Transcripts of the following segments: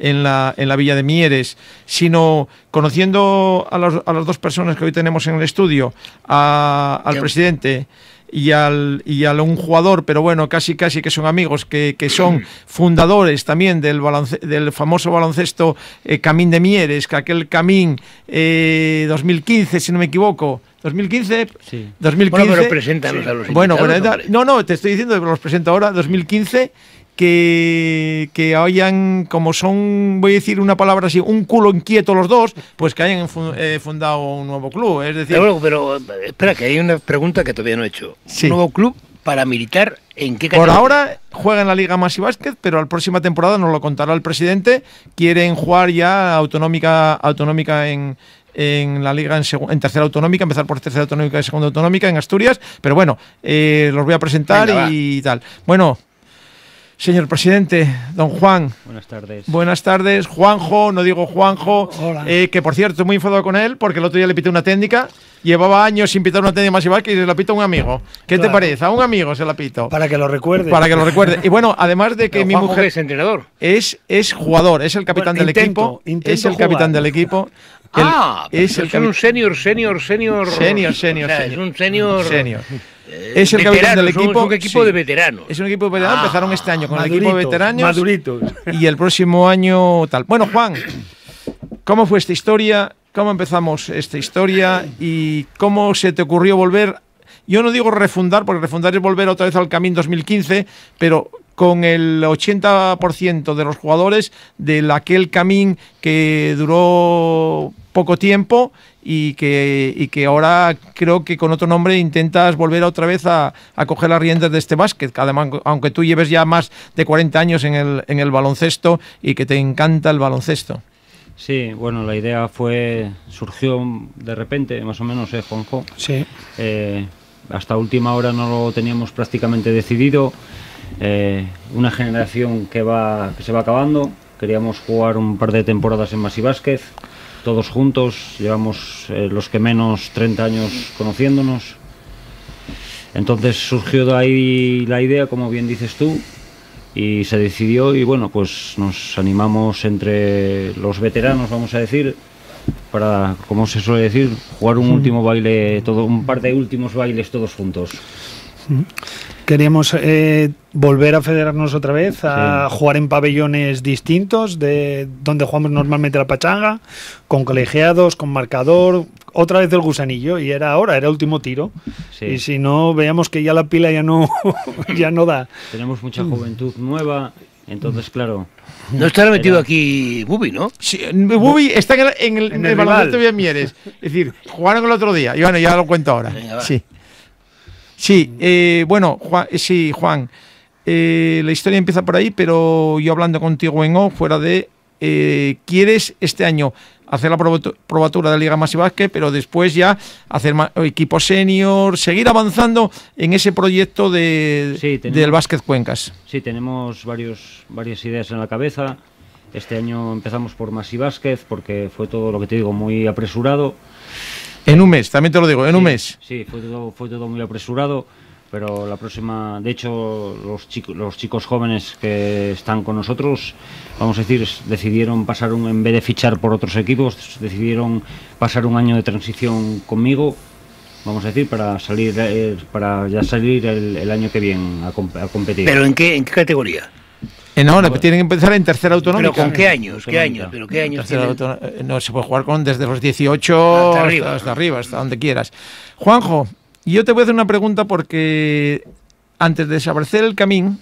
en la Villa de Mieres, sino conociendo a las dos personas que hoy tenemos en el estudio, al presidente y a un jugador, pero bueno, casi que son amigos, que son fundadores también del famoso baloncesto Camín de Mieres, que aquel Camín 2015, si no me equivoco. ¿2015? Sí. 2015. Bueno, pero preséntanos a los invitados. No, te estoy diciendo que los presento ahora, 2015, que hayan, como son, voy a decir una palabra así, un culo inquieto los dos, pues que hayan fundado un nuevo club. Es decir, pero espera, que hay una pregunta que todavía no he hecho. Sí. ¿Un nuevo club paramilitar en qué categoría? Por ahora juega en la Liga Masi Básquet, pero la próxima temporada nos lo contará el presidente. Quieren jugar ya autonómica en la liga en tercera autonómica, empezar por tercera autonómica y segunda autonómica en Asturias, pero bueno, los voy a presentar. Venga, y tal. Bueno, señor presidente, don Juan. Buenas tardes. Buenas tardes, Juanjo, no digo Juanjo. Hola. Que por cierto, estoy muy enfadado con él porque el otro día le pité una técnica. Llevaba años sin pitar una técnica Masi Básquet y se la pito a un amigo. ¿Qué te parece? A un amigo se la pito. Para que lo recuerde. Para que lo recuerde. Y bueno, además de que mi mujer es entrenador. Es jugador, es el capitán del equipo. Es el capitán del equipo. Es un senior. Senior. O sea, es un senior. Es el capitán del equipo. Es un equipo de veteranos. Es un equipo de veteranos. Empezaron este año con el equipo de veteranos. Maduritos. Y el próximo año tal. Bueno, Juan, ¿cómo fue esta historia? ¿Cómo empezamos esta historia? ¿Y cómo se te ocurrió volver? Yo no digo refundar, porque refundar es volver otra vez al Camín 2015, pero con el 80% de los jugadores de aquel Camín que duró poco tiempo y que ahora creo que con otro nombre intentas volver otra vez a coger las riendas de este básquet, que además, aunque tú lleves ya más de 40 años en el baloncesto y que te encanta el baloncesto. Sí, bueno, la idea surgió de repente, más o menos, Juanjo. Sí. Hasta última hora no lo teníamos prácticamente decidido. Una generación que se va acabando. Queríamos jugar un par de temporadas en Masi Básquet, todos juntos. Llevamos los que menos 30 años conociéndonos. Entonces surgió de ahí la idea, como bien dices tú, y se decidió, y bueno, pues nos animamos entre los veteranos, vamos a decir, para, como se suele decir, jugar un último baile, un par de últimos bailes todos juntos. Queríamos volver a federarnos otra vez, a jugar en pabellones distintos de donde jugamos normalmente la pachanga, con colegiados, con marcador, otra vez el gusanillo, y era el último tiro. Sí. Y si no, veíamos que ya la pila ya no da. Tenemos mucha juventud nueva, entonces claro. No estará metido aquí Bubi, ¿no? Sí, Bubi está en el baloncesto de Mieres. Es decir, jugaron el otro día. Y bueno, ya lo cuento ahora. Venga, sí. Sí, bueno, Juan, la historia empieza por ahí, pero yo hablando contigo en off, fuera de, ¿quieres este año hacer la probatura de Liga Masi Básquet, pero después ya hacer equipo senior, seguir avanzando en ese proyecto del Básquet Cuencas? Sí, tenemos varias ideas en la cabeza. Este año empezamos por Masi Básquet porque fue todo lo que te digo muy apresurado. En un mes, también te lo digo, en un mes. Sí, fue todo muy apresurado, pero la próxima, de hecho, los chicos jóvenes que están con nosotros, vamos a decir, decidieron pasar en vez de fichar por otros equipos, decidieron pasar un año de transición conmigo, vamos a decir, para ya salir el año que viene a competir. ¿Pero en qué categoría? Ahora tienen que empezar en tercera autonómica. ¿Pero con qué años? ¿Pero qué años no se puede jugar desde los 18 hasta arriba, hasta donde quieras. Juanjo, yo te voy a hacer una pregunta porque antes de desaparecer el Camín,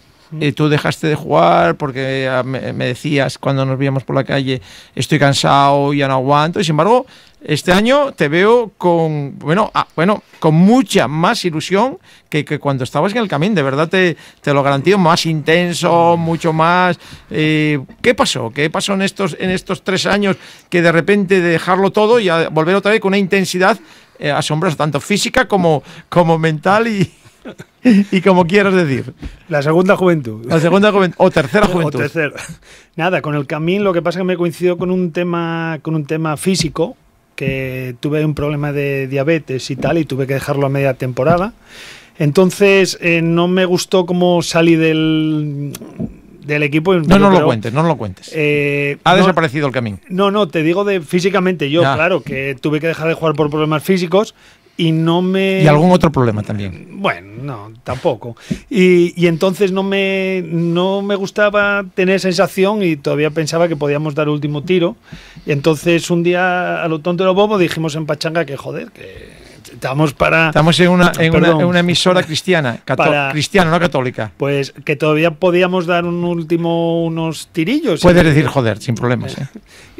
tú dejaste de jugar porque me decías cuando nos veíamos por la calle, estoy cansado, ya no aguanto, y sin embargo, este año te veo con mucha más ilusión que cuando estabas en el Camín, de verdad te lo garantizo, más intenso, mucho más. ¿Qué pasó? ¿Qué pasó en estos 3 años que de repente de dejarlo todo y a volver otra vez con una intensidad asombrosa, tanto física como mental y como quieras decir? La segunda juventud. La segunda juventud o tercera juventud. Nada, con el Camín lo que pasa es que me coincidió con un tema físico, que tuve un problema de diabetes y tal, y tuve que dejarlo a media temporada. Entonces no me gustó cómo salí del del equipo. No lo cuentes, no lo cuentes. Ha desaparecido el Camín. No, te digo de físicamente. Yo, claro, que tuve que dejar de jugar por problemas físicos y no me... Y algún otro problema también. Bueno, no, tampoco. Y entonces no me gustaba tener sensación y todavía pensaba que podíamos dar último tiro. Y entonces un día, a lo tonto y lo bobo, dijimos en Pachanga que, joder, que... Estamos en una emisora cristiana, cristiana, no católica. Pues que todavía podíamos dar unos tirillos. Puedes decir joder, sin problemas.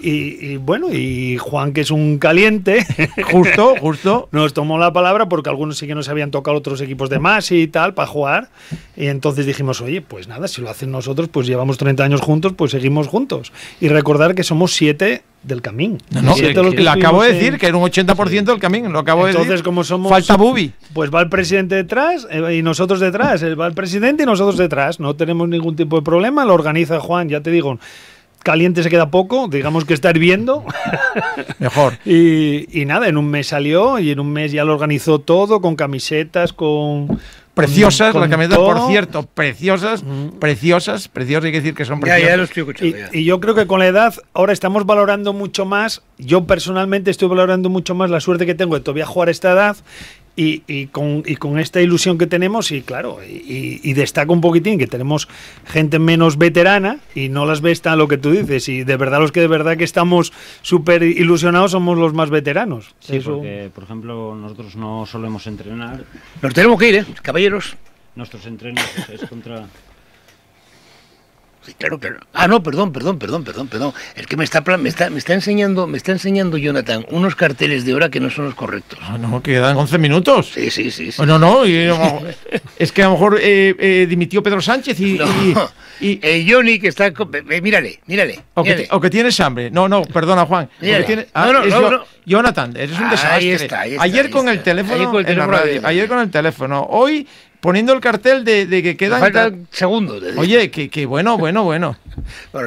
Y bueno, y Juan, que es un caliente, justo, nos tomó la palabra porque algunos sí que nos habían tocado otros equipos de más y tal para jugar. Y entonces dijimos, oye, pues nada, si lo hacen nosotros, pues llevamos 30 años juntos, pues seguimos juntos. Y recordar que somos 7 del Camín. No, lo acabo de decir, que era un 80% del Camín, lo acabo de decir. Entonces, como somos... Falta Bubi. Pues va el presidente detrás y nosotros detrás. Va el presidente y nosotros detrás. No tenemos ningún tipo de problema, lo organiza Juan, ya te digo. Caliente se queda poco, digamos que está hirviendo. Mejor. Y nada, en un mes salió y en un mes ya lo organizó todo, con camisetas, con... Preciosas, las camisetas, por cierto, preciosas, preciosas, hay que decir que son preciosas. Ya lo estoy escuchando. Y yo creo que con la edad ahora estamos valorando mucho más, yo personalmente estoy valorando mucho más la suerte que tengo de todavía jugar a esta edad y con esta ilusión que tenemos y claro, y destaca un poquitín que tenemos gente menos veterana y no las ves tan lo que tú dices y de verdad los que de verdad que estamos súper ilusionados somos los más veteranos. Sí, eso... porque por ejemplo nosotros no solemos entrenar. Nos tenemos que ir, caballeros. Nuestros entrenos es contra... Sí, claro. Ah, no, perdón. Es que me está enseñando Jonathan unos carteles de hora que no son los correctos. No, que quedan 11 minutos. Sí. No, es que a lo mejor dimitió Pedro Sánchez y Johnny que está... Mírale. O que tienes hambre. No, perdona, Juan. No. Jonathan, eres un desastre. Ahí está, ayer con el teléfono en la radio. Ayer con el teléfono. Hoy... poniendo el cartel de que quedan... Faltan segundos. Oye, que bueno. Bueno,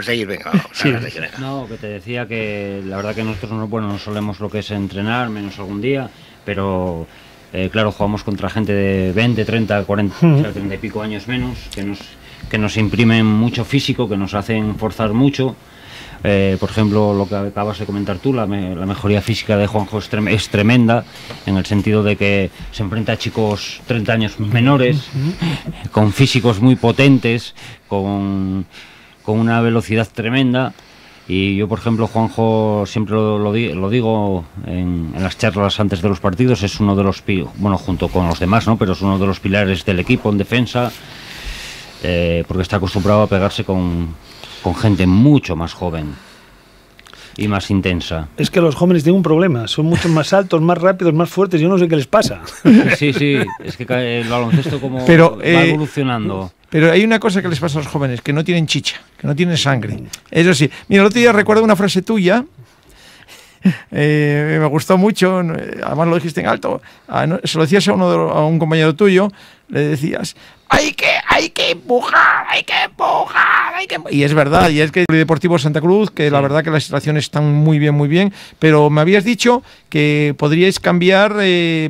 seguir, venga, vamos. Sí. No, que te decía que la verdad que nosotros no solemos lo que es entrenar, menos algún día, pero claro, jugamos contra gente de 20, 30, 40, o sea, 30 y pico años menos, que nos imprimen mucho físico, que nos hacen forzar mucho. Por ejemplo, lo que acabas de comentar tú, la mejoría física de Juanjo es tremenda, en el sentido de que se enfrenta a chicos 30 años menores, con físicos muy potentes, con una velocidad tremenda. Y yo, por ejemplo, Juanjo, siempre lo digo en las charlas antes de los partidos, es uno de los, bueno, junto con los demás, ¿no? Pero es uno de los pilares del equipo en defensa, porque está acostumbrado a pegarse con gente mucho más joven y más intensa. Es que los jóvenes tienen un problema, son mucho más altos, más rápidos, más fuertes, yo no sé qué les pasa. Sí, es que el baloncesto va evolucionando. Pero hay una cosa que les pasa a los jóvenes, que no tienen chicha, que no tienen sangre. Eso sí, mira, el otro día recuerdo una frase tuya, me gustó mucho, además lo dijiste en alto, se lo decías a un compañero tuyo, le decías, hay que empujar. Y es verdad, y es que el Polideportivo Santa Cruz, que la verdad que las instalaciones están muy bien, pero me habías dicho que podríais cambiar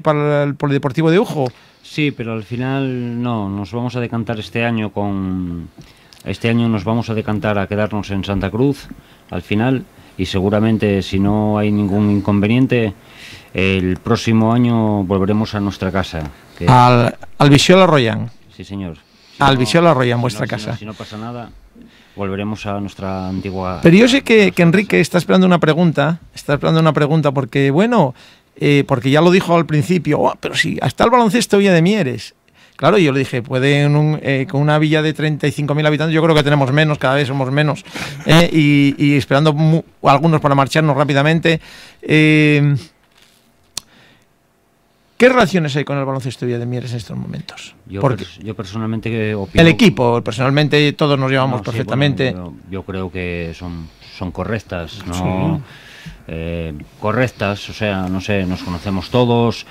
para el Polideportivo de Ujo. Sí, pero al final no, nos vamos a decantar este año nos vamos a decantar a quedarnos en Santa Cruz, al final, y seguramente si no hay ningún inconveniente, el próximo año volveremos a nuestra casa. Al Viciola Royan. Sí, señor. Al Viciola Royan, vuestra casa. Si no pasa nada, volveremos a nuestra antigua... Pero yo sé que Enrique está esperando una pregunta, porque, bueno, porque ya lo dijo al principio, pero sí, hasta el baloncesto Villa de Mieres. Claro, yo le dije, con una villa de 35.000 habitantes, yo creo que tenemos menos, cada vez somos menos, y esperando algunos para marcharnos rápidamente. ¿Qué relaciones hay con el baloncesto Villa de Mieres en estos momentos? Yo personalmente opino... El equipo, personalmente, todos nos llevamos perfectamente. Sí, bueno, yo creo que son correctas, ¿no? Sí. Correctas, o sea, no sé, nos conocemos todos.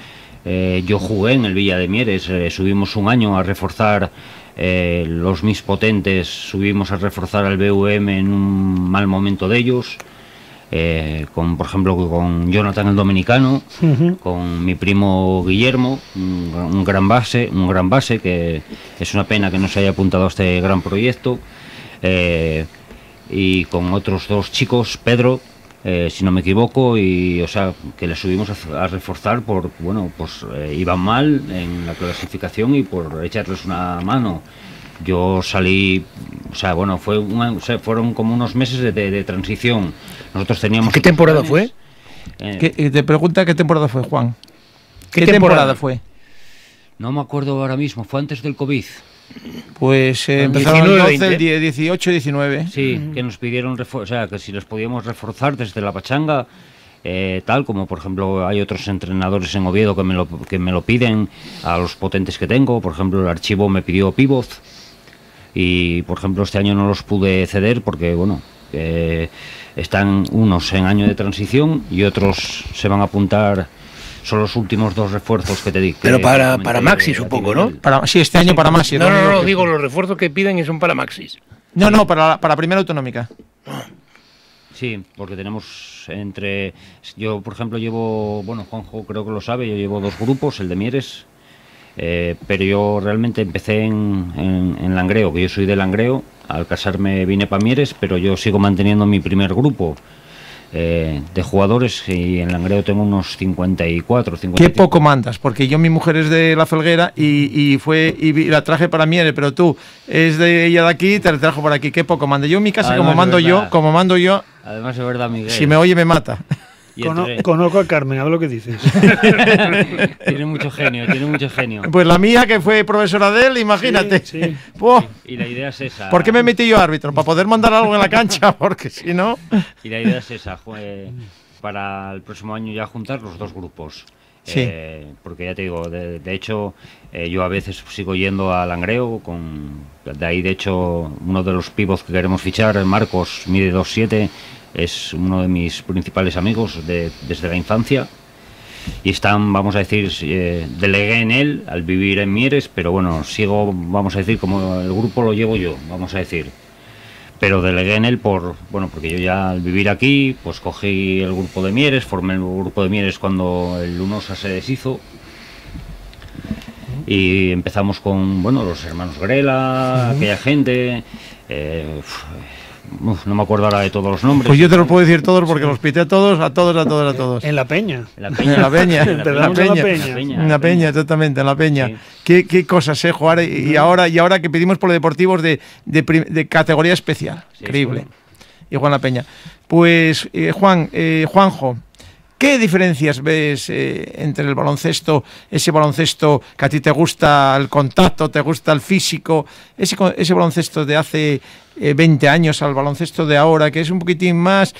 Yo jugué en el Villa de Mieres, subimos un año a reforzar los Mis Potentes, subimos a reforzar al BUM en un mal momento de ellos. Por ejemplo, con Jonathan el Dominicano, con mi primo Guillermo, un gran base, que es una pena que no se haya apuntado a este gran proyecto. y con otros 2 chicos, Pedro, si no me equivoco, y o sea que le subimos a reforzar por, bueno, pues iban mal en la clasificación y por echarles una mano. Yo salí, o sea, bueno, fueron como unos meses de transición. Nosotros teníamos... ¿Qué temporada fue? Te pregunta qué temporada fue, Juan. ¿Qué temporada fue? No me acuerdo ahora mismo, fue antes del COVID. Pues empezaron el 12, el 18, 19. Sí, que nos pidieron, o sea, que si les podíamos reforzar desde la pachanga, tal como por ejemplo hay otros entrenadores en Oviedo que me lo piden a los potentes que tengo. Por ejemplo, el archivo me pidió pivot y por ejemplo este año no los pude ceder porque, bueno, están unos en año de transición y otros se van a apuntar. Son los últimos 2 refuerzos que te di. Pero para Maxi, supongo, ¿no? Sí, este año para Maxi. No, digo, los refuerzos que piden son para Maxis. No, para primera autonómica. Sí, porque tenemos yo, por ejemplo, llevo, bueno, Juanjo creo que lo sabe, yo llevo 2 grupos, el de Mieres, pero yo realmente empecé en Langreo, que yo soy de Langreo. Al casarme vine para Mieres, pero yo sigo manteniendo mi primer grupo de jugadores y en Langreo tengo unos 54. Qué poco mandas, porque yo mi mujer es de La Felguera y la traje para Mieres, pero tú es de ella de aquí, te la trajo por aquí. Qué poco manda. Yo en mi casa, como mando yo, además es verdad, Miguel. Si me oye me mata. Conozco a Carmen, a ver lo que dices. Tiene mucho genio. Pues la mía, que fue profesora de él, imagínate. Sí. Y la idea es esa. ¿Por qué me metí yo árbitro? Para poder mandar algo en la cancha, porque si no... Y la idea es esa, para el próximo año ya juntar los 2 grupos. Sí. Porque ya te digo, de hecho, yo a veces sigo yendo a Langreo, de ahí de hecho uno de los pivots que queremos fichar, Marcos, mide 2'7", es uno de mis principales amigos desde la infancia y vamos a decir, delegué en él al vivir en Mieres, pero bueno, sigo, vamos a decir, como el grupo lo llevo yo, vamos a decir, pero delegué en él porque yo ya al vivir aquí, pues cogí el grupo de Mieres, formé el grupo de Mieres cuando el UNOSA se deshizo y empezamos con, bueno, los hermanos Grela, aquella gente, no me acuerdo ahora de todos los nombres. Pues yo te los puedo decir todos porque los pité a todos. En la Peña. En la Peña, exactamente, en la Peña. Sí. Qué cosas, jugar. Y ahora que pedimos por los deportivos de categoría especial. Sí, increíble. Y Juan La Peña. Pues, Juanjo, ¿qué diferencias ves entre el baloncesto, ese baloncesto que a ti te gusta el contacto, te gusta el físico, ese baloncesto de hace 20 años al baloncesto de ahora, que es un poquitín más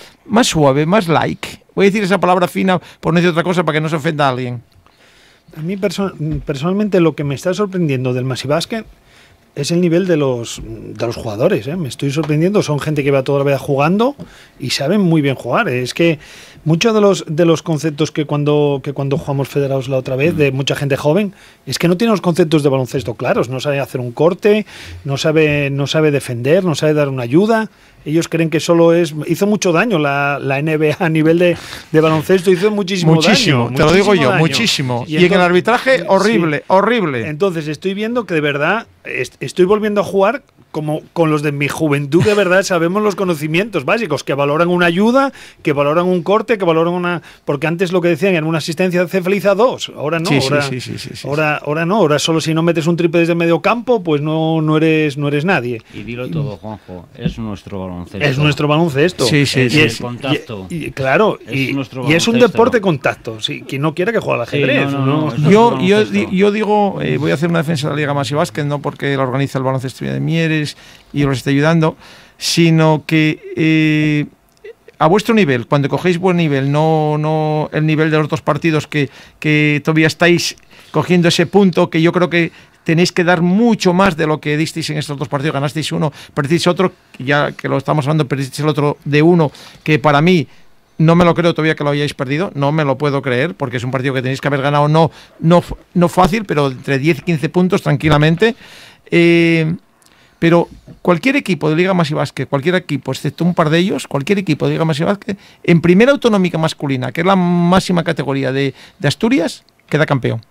suave, más like? Voy a decir esa palabra fina por no decir otra cosa para que no se ofenda a alguien. A mí personalmente lo que me está sorprendiendo del Masibásquet es el nivel de los jugadores. Me estoy sorprendiendo. Son gente que va toda la vida jugando y saben muy bien jugar. Es que muchos de los conceptos que cuando jugamos federados la otra vez, de mucha gente joven, es que no tiene los conceptos de baloncesto claros. No sabe hacer un corte, no sabe defender, no sabe dar una ayuda. Ellos creen que solo hizo mucho daño la NBA a nivel de baloncesto, hizo muchísimo daño. Te lo digo yo, muchísimo. Y en el arbitraje, horrible. Entonces estoy viendo que de verdad estoy volviendo a jugar como con los de mi juventud. De verdad sabemos los conocimientos básicos, que valoran una ayuda, que valoran un corte, que valoran una... Porque antes lo que decían era una asistencia hace feliz a 2, ahora no. Ahora no, ahora solo si no metes un triple desde medio campo, pues no eres nadie. Y dilo todo, Juanjo, es nuestro baloncesto. Es nuestro baloncesto. Es el contacto. Claro, y es un deporte contacto. Sí, quien no quiera que juegue al ajedrez. Yo digo, voy a hacer una defensa de la Liga Masibásquet, no porque la organiza el baloncesto de Mieres y os está ayudando, sino que a vuestro nivel, cuando cogéis buen nivel, no el nivel de los 2 partidos que todavía estáis cogiendo ese punto, que yo creo que tenéis que dar mucho más de lo que disteis en estos 2 partidos. Ganasteis uno, perdisteis otro, ya que lo estamos hablando, perdisteis el otro de 1, que para mí no me lo creo todavía que lo hayáis perdido, no me lo puedo creer, porque es un partido que tenéis que haber ganado, no fácil, pero entre 10 y 15 puntos tranquilamente. Pero cualquier equipo de Liga Masibásquet, cualquier equipo, excepto un par de ellos, cualquier equipo de Liga Masibásquet, en primera autonómica masculina, que es la máxima categoría de Asturias, queda campeón.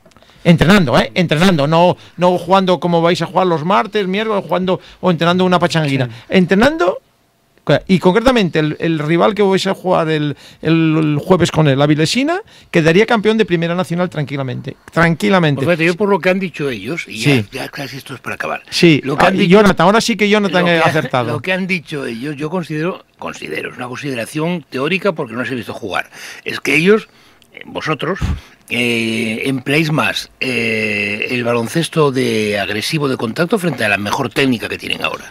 Entrenando, entrenando, no jugando como vais a jugar los martes, miércoles, jugando o entrenando una pachanguina. Sí. Entrenando, y concretamente el rival que vais a jugar el jueves con él, la Vilesina, quedaría campeón de Primera Nacional tranquilamente. Tranquilamente. Pues yo por lo que han dicho ellos, y sí. ya casi esto es para acabar. Sí, lo que han dicho, Jonathan, ahora sí que Jonathan ha acertado. Lo que han dicho ellos, yo considero, es una consideración teórica porque no se ha visto jugar. Es que ellos, vosotros, empleáis más el baloncesto de agresivo de contacto frente a la mejor técnica que tienen ahora.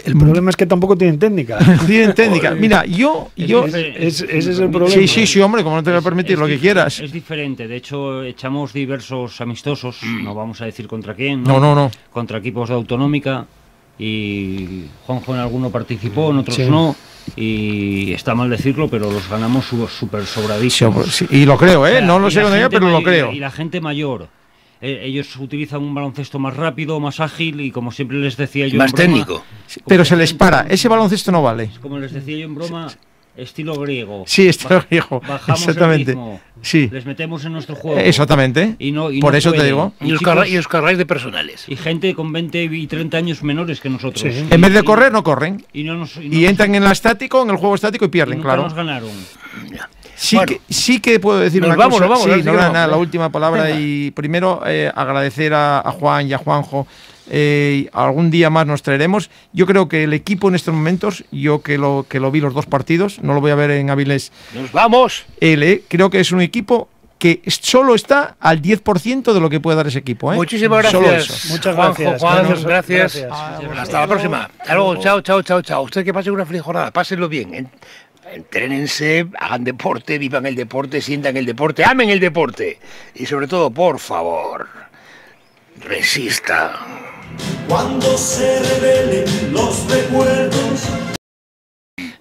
El problema es que tampoco tienen técnica. Tienen técnica. Mira, ese es el problema. Sí, hombre, como no te voy a permitir lo que quieras. Es diferente. De hecho, echamos diversos amistosos, no vamos a decir contra quién. No. Contra equipos de autonómica. Y Juanjo en alguno participó, en otros no. Y está mal decirlo, pero los ganamos súper sobradísimos. Sí, y lo creo, no lo sé con ella, pero lo creo. Y la gente mayor. Ellos utilizan un baloncesto más rápido, más ágil y como siempre les decía yo más en broma, técnico. Pero se les para, ese baloncesto no vale. Como les decía yo en broma, estilo griego. Sí, estilo griego. Bajamos exactamente. El ritmo, sí. Les metemos en nuestro juego. Exactamente. Y por eso te digo. Y os cargáis de personales. Y gente con 20 y 30 años menores que nosotros. Sí. En vez de correr, no corren. Y entran en el juego estático y pierden, claro. Nos ganaron. Ya. Sí que puedo decir una cosa. La última palabra. Venga. Y primero agradecer a Juan y a Juanjo. Algún día más nos traeremos. Yo creo que el equipo en estos momentos, yo que lo vi los dos partidos, no lo voy a ver en Avilés. ¡Nos vamos! Creo que es un equipo que solo está al 10% de lo que puede dar ese equipo. Muchísimas gracias. Solo eso. Muchas gracias. Juan, gracias. Hasta la próxima. Hasta luego. Chao. Usted que pase una feliz jornada. Pásenlo bien. Entrénense, hagan deporte, vivan el deporte, sientan el deporte, amen el deporte. Y sobre todo, por favor, resistan. Cuando se revelen los recuerdos.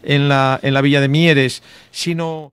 En la Villa de Mieres, sino...